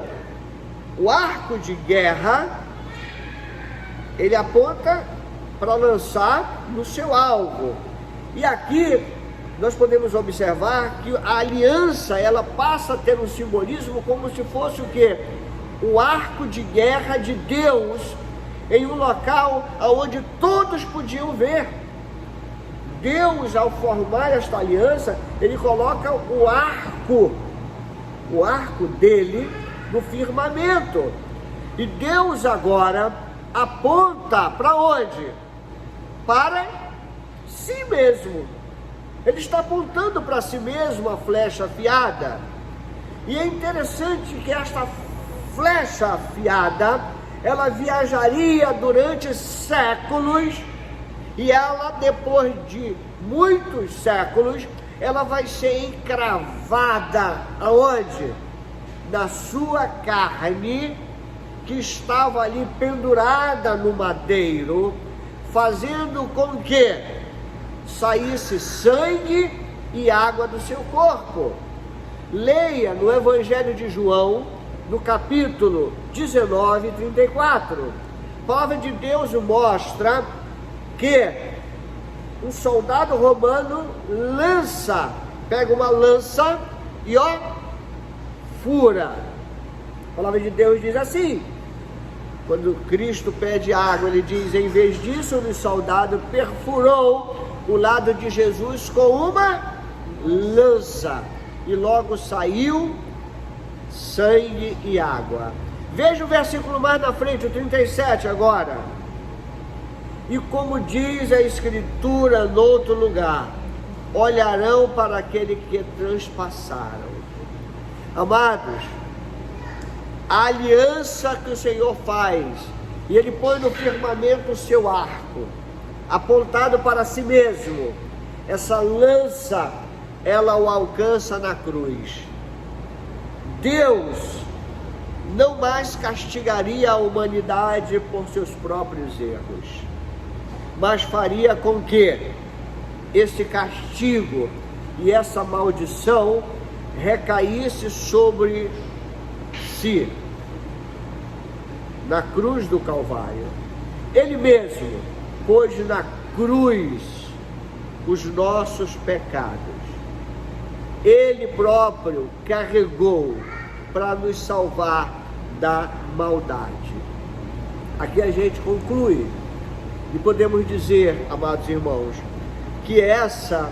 o arco de guerra, ele aponta para lançar no seu alvo. E aqui nós podemos observar que a aliança, ela passa a ter um simbolismo como se fosse o quê? O arco de guerra de Deus em um local onde todos podiam ver. Deus, ao formar esta aliança, ele coloca o arco dele no firmamento. E Deus agora aponta para onde? Para si mesmo. Ele está apontando para si mesmo a flecha afiada. E é interessante que esta flecha afiada, ela viajaria durante séculos, e ela, depois de muitos séculos, ela vai ser encravada aonde? Na sua carne, que estava ali pendurada no madeiro, fazendo com que saísse sangue e água do seu corpo. Leia no Evangelho de João, no capítulo 19, 34. A palavra de Deus mostra que um soldado romano pega uma lança e fura. A palavra de Deus diz assim: quando Cristo pede água, ele diz, em vez disso, o soldado perfurou o lado de Jesus com uma lança, e logo saiu sangue e água. Veja o versículo mais na frente, o 37 agora. E como diz a Escritura no outro lugar, olharão para aquele que transpassaram. Amados, a aliança que o Senhor faz, e Ele põe no firmamento o seu arco, apontado para si mesmo, essa lança, ela o alcança na cruz. Deus não mais castigaria a humanidade por seus próprios erros, mas faria com que esse castigo e essa maldição recaísse sobre si, na cruz do Calvário. Ele mesmo pôs na cruz os nossos pecados. Ele próprio carregou para nos salvar da maldade. Aqui a gente conclui e podemos dizer, amados irmãos, que essa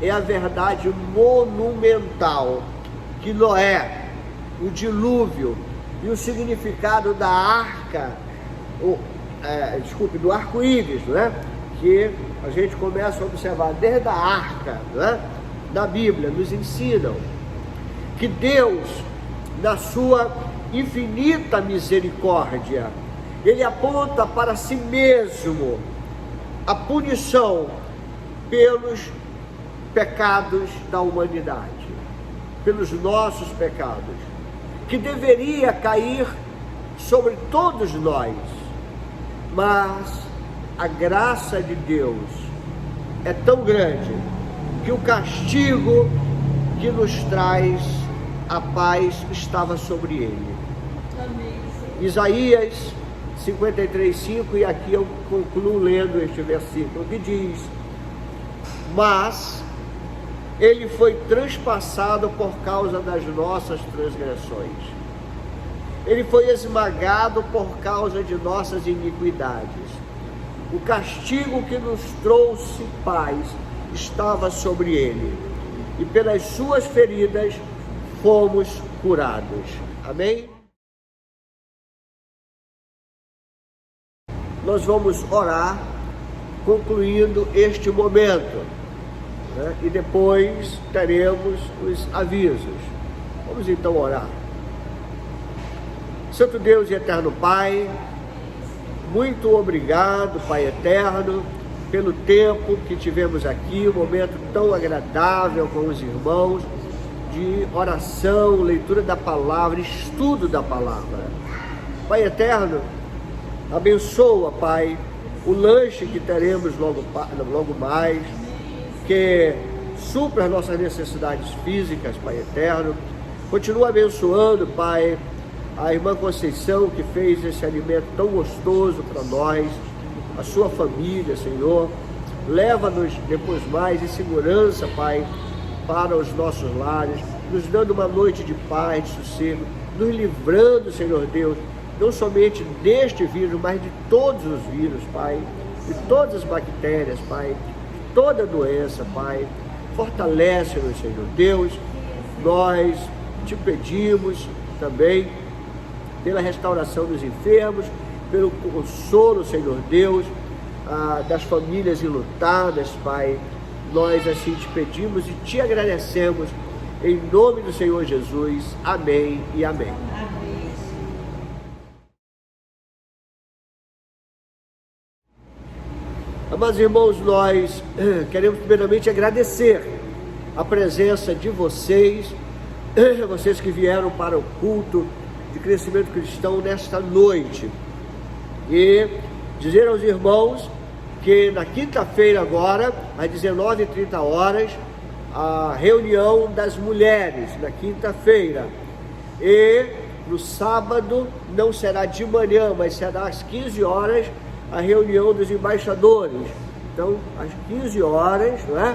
é a verdade monumental que Noé, o dilúvio e o significado da arca, do arco-íris, né? Que a gente começa a observar desde a arca, né? Da Bíblia, nos ensinam que Deus, na sua infinita misericórdia, Ele aponta para si mesmo a punição pelos pecados da humanidade, pelos nossos pecados, que deveria cair sobre todos nós, mas a graça de Deus é tão grande que o castigo que nos traz a paz estava sobre ele. Amém. Isaías 53:5, e aqui eu concluo lendo este versículo que diz: mas ele foi transpassado por causa das nossas transgressões, ele foi esmagado por causa de nossas iniquidades. O castigo que nos trouxe paz estava sobre ele, e pelas suas feridas fomos curados. Amém? Nós vamos orar, concluindo este momento, né? E depois teremos os avisos. Vamos então orar. Santo Deus e eterno Pai, muito obrigado, Pai eterno, pelo tempo que tivemos aqui, um momento tão agradável com os irmãos, de oração, leitura da palavra, estudo da palavra. Pai eterno, abençoa, Pai, o lanche que teremos logo mais, que supra as nossas necessidades físicas, Pai eterno. Continua abençoando, Pai, a irmã Conceição, que fez esse alimento tão gostoso para nós, a sua família, Senhor. Leva-nos depois mais em segurança, Pai, para os nossos lares, nos dando uma noite de paz, de sossego, nos livrando, Senhor Deus, não somente deste vírus, mas de todos os vírus, Pai, de todas as bactérias, Pai, de toda doença, Pai. Fortalece-nos, Senhor Deus. Nós te pedimos também pela restauração dos enfermos, pelo consolo, Senhor Deus, das famílias enlutadas, Pai. Nós assim te pedimos e te agradecemos, em nome do Senhor Jesus. Amém e amém. Amados irmãos, nós queremos primeiramente agradecer a presença de vocês, vocês que vieram para o culto de crescimento cristão nesta noite, e dizer aos irmãos que na quinta-feira agora, às 19h30, a reunião das mulheres na quinta-feira. E no sábado não será de manhã, mas será às 15 horas a reunião dos embaixadores. Então, às 15 horas, não é?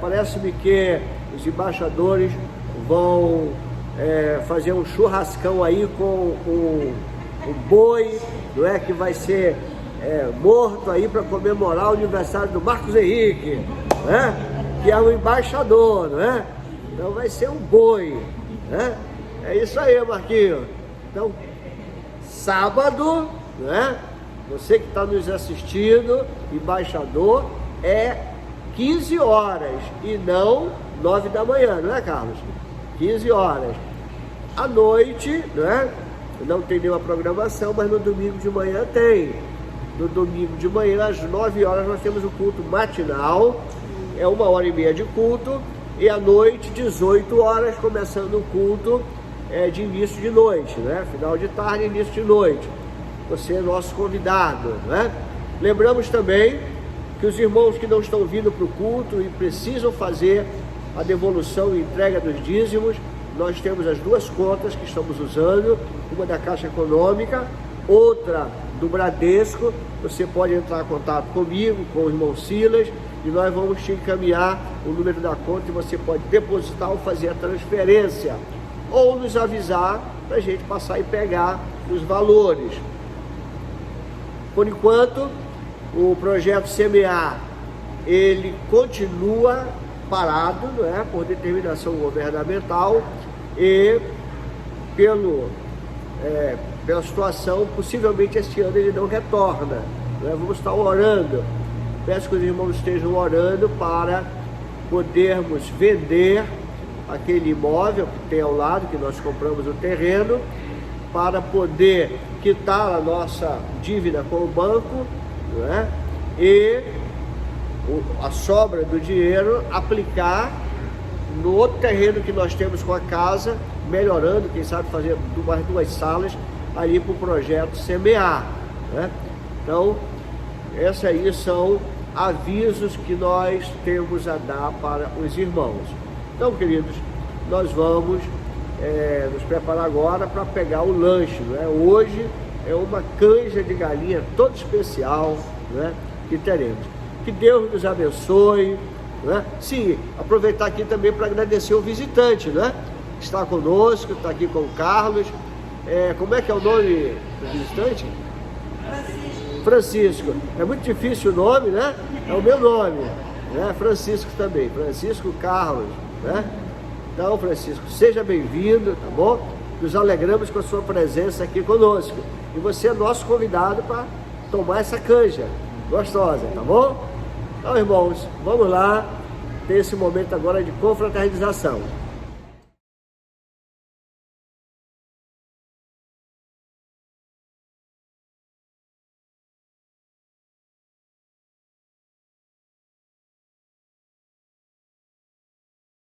Parece-me que os embaixadores vão fazer um churrascão aí com o boi, não é? Que vai ser morto aí para comemorar o aniversário do Marcos Henrique, não é? Que é o embaixador, não é? Então vai ser um boi, né? É isso aí, Marquinhos. Então, sábado, né? Você que está nos assistindo, embaixador, é 15 horas e não 9 da manhã, não é, Carlos? 15 horas. À noite, né? Não tem nenhuma programação, mas no domingo de manhã tem. No domingo de manhã, às 9 horas, nós temos o culto matinal. É 1h30 de culto. E à noite, 18 horas, começando o culto de início de noite, né? Final de tarde, início de noite. Você é nosso convidado, né? Lembramos também que os irmãos que não estão vindo para o culto e precisam fazer a devolução e entrega dos dízimos, nós temos as duas contas que estamos usando, uma da Caixa Econômica, outra do Bradesco. Você pode entrar em contato comigo, com o irmão Silas, e nós vamos te encaminhar o número da conta e você pode depositar ou fazer a transferência, ou nos avisar para a gente passar e pegar os valores. Por enquanto, o projeto Semear, ele continua parado, não é? Por determinação governamental e pela situação, possivelmente este ano ele não retorna, não é? Vamos estar orando. Peço que os irmãos estejam orando para podermos vender aquele imóvel que tem ao lado, que nós compramos o terreno, para poder quitar a nossa dívida com o banco, não é? E a sobra do dinheiro aplicar no outro terreno que nós temos com a casa, melhorando, quem sabe fazer mais 2 salas ali para o projeto Semear, né? Então, esses aí são avisos que nós temos a dar para os irmãos. Então, queridos, nós vamos nos preparar agora para pegar o lanche, né? Hoje é uma canja de galinha toda especial, né? Que teremos. Que Deus nos abençoe, né? Sim, aproveitar aqui também para agradecer o visitante, né? Que está conosco, está aqui com o Carlos. Como é que é o nome do visitante? Francisco. É muito difícil o nome, né? É o meu nome, né? Francisco também, Francisco Carlos, né? Então, Francisco, seja bem-vindo, tá bom? Nos alegramos com a sua presença aqui conosco. E você é nosso convidado para tomar essa canja gostosa, tá bom? Então, irmãos, vamos lá ter esse momento agora de confraternização.